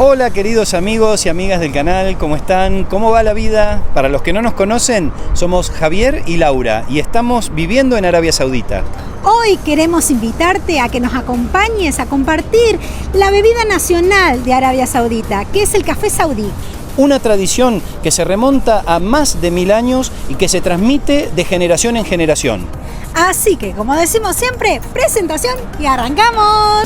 Hola queridos amigos y amigas del canal, ¿cómo están? ¿Cómo va la vida? Para los que no nos conocen, somos Javier y Laura y estamos viviendo en Arabia Saudita. Hoy queremos invitarte a que nos acompañes a compartir la bebida nacional de Arabia Saudita, que es el café saudí. Una tradición que se remonta a más de 1000 años y que se transmite de generación en generación. Así que, como decimos siempre, presentación y arrancamos.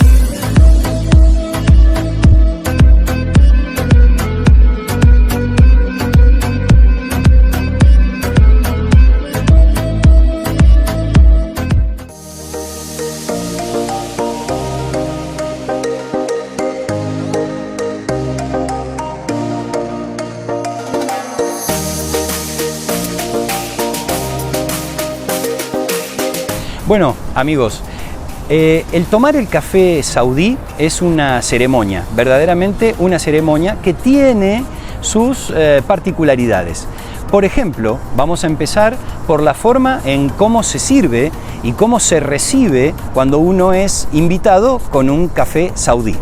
Bueno, amigos, el tomar el café saudí es una ceremonia, verdaderamente una ceremonia que tiene sus particularidades. Por ejemplo, vamos a empezar por la forma en cómo se sirve y cómo se recibe cuando uno es invitado con un café saudí.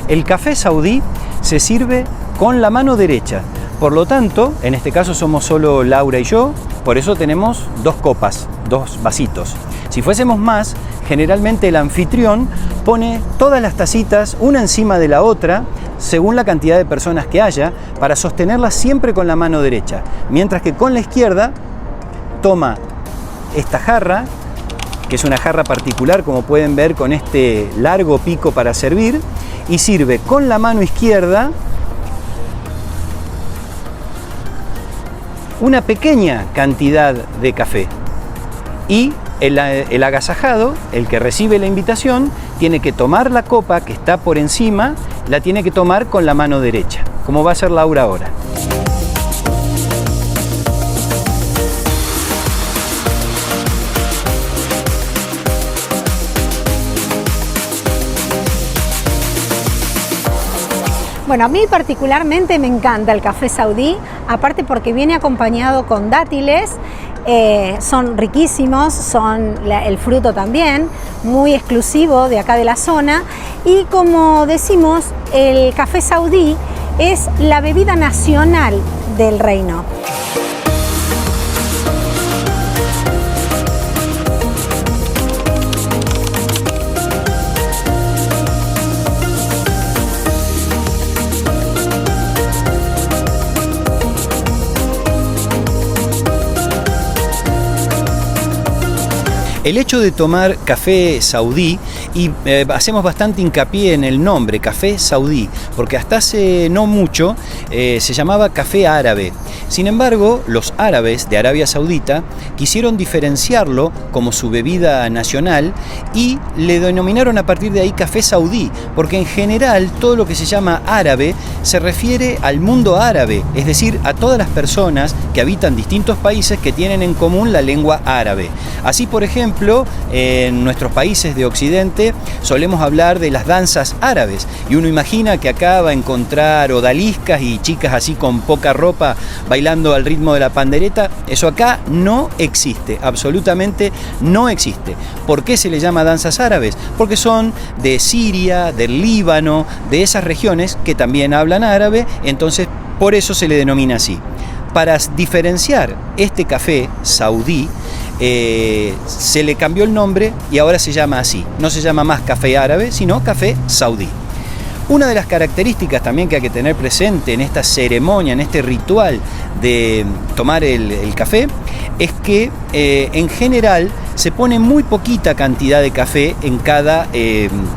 El café saudí se sirve con la mano derecha. Por lo tanto, en este caso somos solo Laura y yo, por eso tenemos dos copas, dos vasitos. Si fuésemos más, generalmente el anfitrión pone todas las tacitas una encima de la otra, según la cantidad de personas que haya, para sostenerlas siempre con la mano derecha. Mientras que con la izquierda toma esta jarra, que es una jarra particular, como pueden ver, con este largo pico para servir, y sirve con la mano izquierda una pequeña cantidad de café. Y el agasajado, el que recibe la invitación, tiene que tomar la copa que está por encima, la tiene que tomar con la mano derecha, como va a hacer Laura ahora. Bueno, a mí particularmente me encanta el café saudí, aparte porque viene acompañado con dátiles, son riquísimos, son el fruto también, muy exclusivo de acá de la zona, y como decimos, el café saudí es la bebida nacional del reino. El hecho de tomar café saudí, y hacemos bastante hincapié en el nombre, café saudí, porque hasta hace no mucho se llamaba café árabe. Sin embargo, los árabes de Arabia Saudita quisieron diferenciarlo como su bebida nacional y le denominaron a partir de ahí café saudí, porque en general todo lo que se llama árabe se refiere al mundo árabe, es decir, a todas las personas que habitan distintos países que tienen en común la lengua árabe. Así, por ejemplo, en nuestros países de Occidente solemos hablar de las danzas árabes y uno imagina que acá va a encontrar odaliscas y chicas así con poca ropa bailando al ritmo de la pandereta. Eso acá no existe, absolutamente no existe. ¿Por qué se le llama danzas árabes? Porque son de Siria, del Líbano, de esas regiones que también hablan árabe, entonces por eso se le denomina así. Para diferenciar este café saudí, se le cambió el nombre y ahora se llama así. No se llama más café árabe, sino café saudí. Una de las características también que hay que tener presente en esta ceremonia, en este ritual de tomar el café, es que en general se pone muy poquita cantidad de café en cada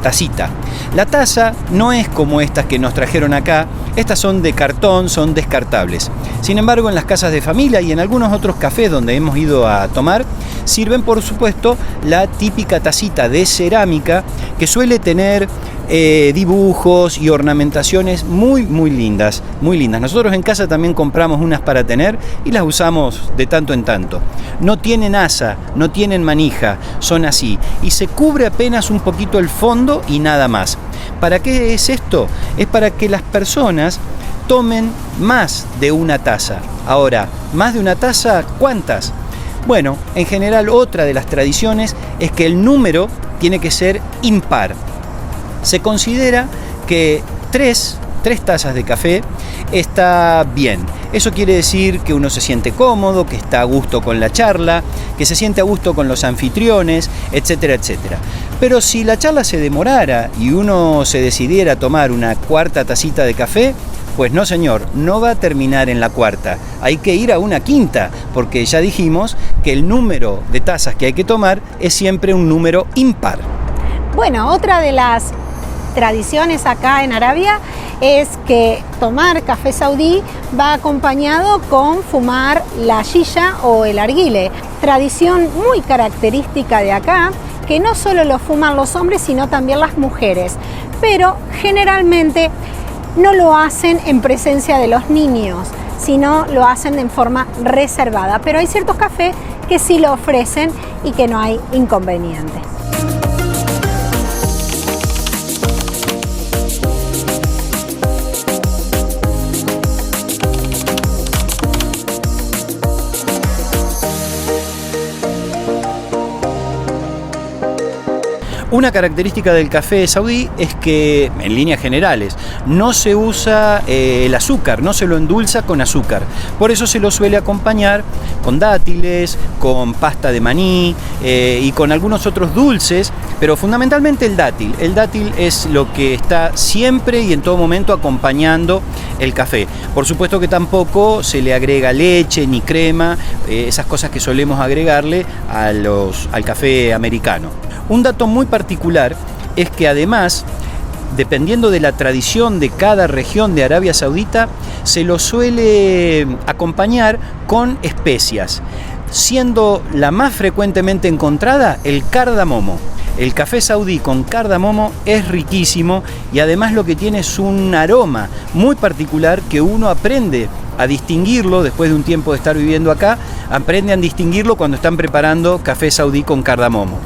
tacita. La taza no es como estas que nos trajeron acá, estas son de cartón, son descartables. Sin embargo, en las casas de familia y en algunos otros cafés donde hemos ido a tomar, sirven por supuesto la típica tacita de cerámica que suele tener dibujos y ornamentaciones muy lindas, muy lindas. Nosotros en casa también compramos unas para tener y las usamos de tanto en tanto. No tienen asa, no tienen manija, son así y se cubre apenas un poquito el fondo y nada más. ¿Para qué es esto? Es para que las personas tomen más de una taza. Ahora, ¿más de una taza? ¿Cuántas? Bueno, en general otra de las tradiciones es que el número tiene que ser impar. Se considera que 3 3 tazas de café, está bien. Eso quiere decir que uno se siente cómodo, que está a gusto con la charla, que se siente a gusto con los anfitriones, etcétera, etcétera. Pero si la charla se demorara y uno se decidiera tomar una 4ª tacita de café, pues no señor, no va a terminar en la 4ª, hay que ir a una 5ª, porque ya dijimos que el número de tazas que hay que tomar es siempre un número impar. Bueno, otra de las tradiciones acá en Arabia es que tomar café saudí va acompañado con fumar la shisha o el arguile, tradición muy característica de acá, que no solo lo fuman los hombres, sino también las mujeres, pero generalmente no lo hacen en presencia de los niños, sino lo hacen en forma reservada. Pero hay ciertos cafés que sí lo ofrecen y que no hay inconveniente. Una característica del café saudí es que, en líneas generales, no se usa el azúcar, no se lo endulza con azúcar. Por eso se lo suele acompañar con dátiles, con pasta de maní y con algunos otros dulces, pero fundamentalmente el dátil. El dátil es lo que está siempre y en todo momento acompañando el café. Por supuesto que tampoco se le agrega leche ni crema, esas cosas que solemos agregarle al café americano. Un dato muy particular es que además, dependiendo de la tradición de cada región de Arabia Saudita, se lo suele acompañar con especias, siendo la más frecuentemente encontrada el cardamomo. El café saudí con cardamomo es riquísimo y además lo que tiene es un aroma muy particular que uno aprende a distinguirlo después de un tiempo de estar viviendo acá, aprende a distinguirlo cuando están preparando café saudí con cardamomo.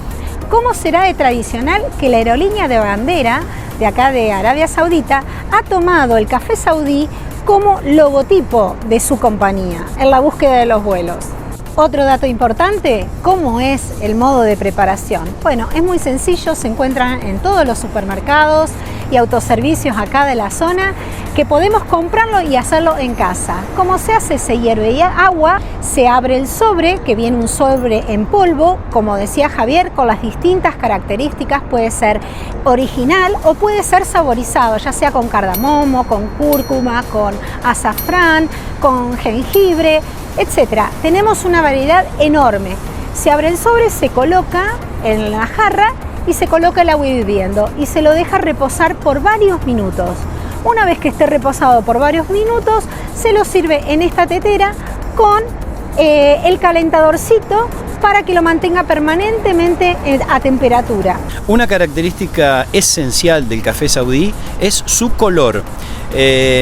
¿Cómo será de tradicional que la aerolínea de bandera de acá de Arabia Saudita ha tomado el café saudí como logotipo de su compañía en la búsqueda de los vuelos? Otro dato importante, ¿cómo es el modo de preparación? Bueno, es muy sencillo, se encuentran en todos los supermercados y autoservicios acá de la zona, que podemos comprarlo y hacerlo en casa. ¿Cómo se hace? Se hierve agua, se abre el sobre, que viene un sobre en polvo, como decía Javier, con las distintas características, puede ser original o puede ser saborizado, ya sea con cardamomo, con cúrcuma, con azafrán, con jengibre, etcétera. Tenemos una variedad enorme. Se abre el sobre, se coloca en la jarra y se coloca el agua hirviendo y se lo deja reposar por varios minutos. Una vez que esté reposado por varios minutos, se lo sirve en esta tetera con el calentadorcito para que lo mantenga permanentemente a temperatura. Una característica esencial del café saudí es su color.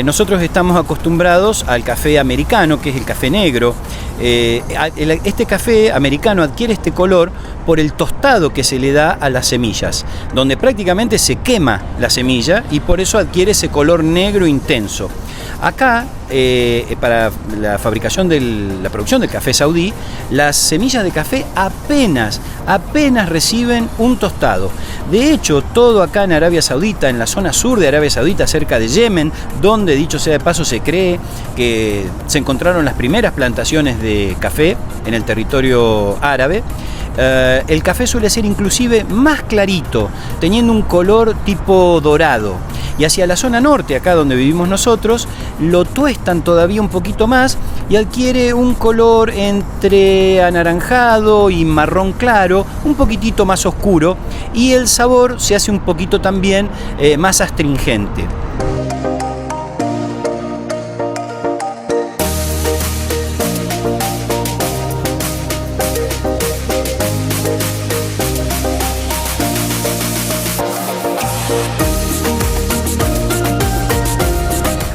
Nosotros estamos acostumbrados al café americano, que es el café negro. Este café americano adquiere este color por el tostado que se le da a las semillas, donde prácticamente se quema la semilla y por eso adquiere ese color negro intenso. Acá, para la fabricación la producción del café saudí, las semillas de café apenas reciben un tostado. De hecho, todo acá en Arabia Saudita, en la zona sur de Arabia Saudita, cerca de Yemen, donde, dicho sea de paso, se cree que se encontraron las primeras plantaciones de café en el territorio árabe, el café suele ser inclusive más clarito, teniendo un color tipo dorado. Y hacia la zona norte, acá donde vivimos nosotros, lo tuestan todavía un poquito más y adquiere un color entre anaranjado y marrón claro, un poquitito más oscuro, y el sabor se hace un poquito también más astringente.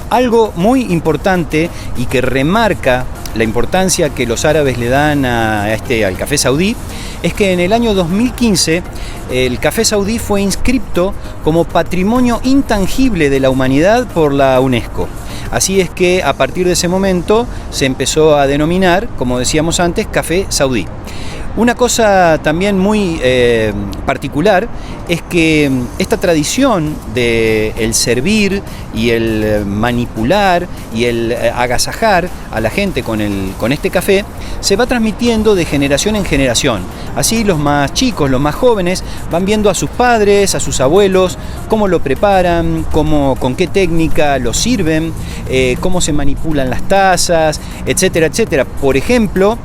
Algo muy importante y que remarca la importancia que los árabes le dan al café saudí es que en el año 2015 el café saudí fue inscripto como Patrimonio Intangible de la Humanidad por la UNESCO. Así es que a partir de ese momento se empezó a denominar, como decíamos antes, café saudí. Una cosa también muy particular es que esta tradición de el servir y el manipular y el agasajar a la gente con este café se va transmitiendo de generación en generación. Así los más chicos, los más jóvenes van viendo a sus padres, a sus abuelos, cómo lo preparan, con qué técnica lo sirven, cómo se manipulan las tazas, etcétera, etcétera. Por ejemplo,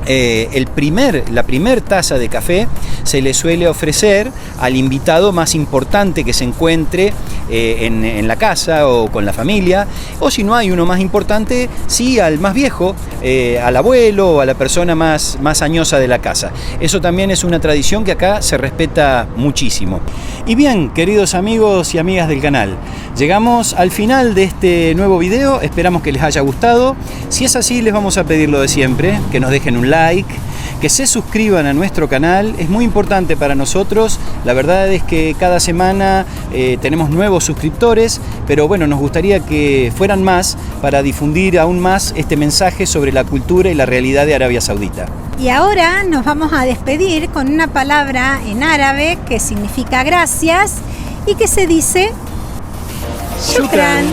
la primer taza de café se le suele ofrecer al invitado más importante que se encuentre en la casa o con la familia, o si no hay uno más importante, sí al más viejo, al abuelo o a la persona más añosa de la casa. Eso también es una tradición que acá se respeta muchísimo. Y bien, queridos amigos y amigas del canal, llegamos al final de este nuevo video, esperamos que les haya gustado. Si es así, les vamos a pedir lo de siempre, que nos dejen un like, que se suscriban a nuestro canal, es muy importante para nosotros. La verdad es que cada semana tenemos nuevos suscriptores, pero bueno, nos gustaría que fueran más para difundir aún más este mensaje sobre la cultura y la realidad de Arabia Saudita. Y ahora nos vamos a despedir con una palabra en árabe que significa gracias y que se dice Shukran.